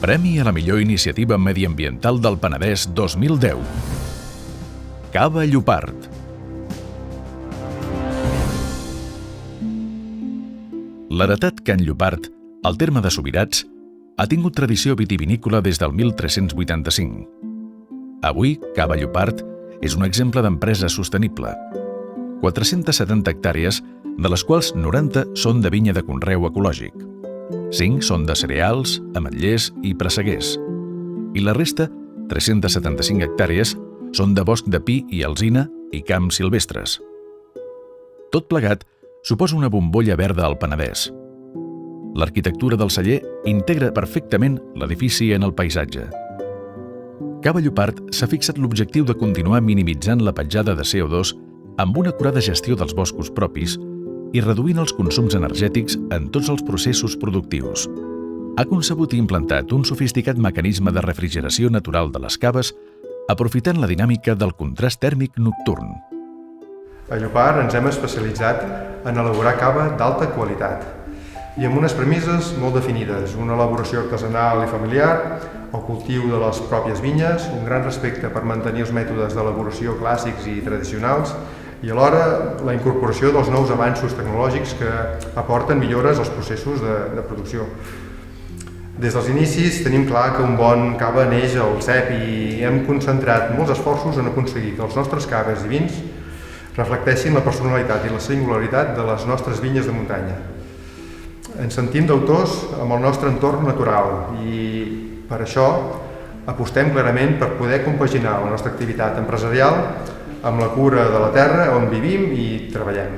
Premi a la millor iniciativa mediambiental del Penedès 2010. Cava Llopart. L'heretat Can Llopart, al terme de Subirats, ha tingut tradició vitivinícola des del 1385. Avui, Cava Llopart és un exemple d'empresa sostenible. 470 hectàrees, de les quals 90 són de vinya de conreu ecològic. 5 són de cereals, ametllers i presseguers. I la resta, 375 hectàrees, són de bosc de pi i alzina i camps silvestres. Tot plegat suposa una bombolla verda al Penedès. L'arquitectura del celler integra perfectament l'edifici en el paisatge. Cava Llopart s'ha fixat l'objectiu de continuar minimitzant la petjada de CO2 amb una acurada gestió dels boscos propis i reduint els consums energètics en tots els processos productius. Ha concebut i implantat un sofisticat mecanisme de refrigeració natural de les caves, aprofitant la dinàmica del contrast tèrmic nocturn. A Llopart ens hem especialitzat en elaborar cava d'alta qualitat i amb unes premisses molt definides, una elaboració artesanal i familiar, el cultiu de les pròpies vinyes, un gran respecte per mantenir els mètodes d'elaboració clàssics i tradicionals i alhora la incorporació dels nous avanços tecnològics que aporten millores als processos de producció. Des dels inicis tenim clar que un bon cava neix al cep i hem concentrat molts esforços en aconseguir que els nostres caves i vins reflecteixin la personalitat i la singularitat de les nostres vinyes de muntanya. Ens sentim d'autors amb el nostre entorn natural i per això apostem clarament per poder compaginar la nostra activitat empresarial amb la cura de la terra on vivim i treballem.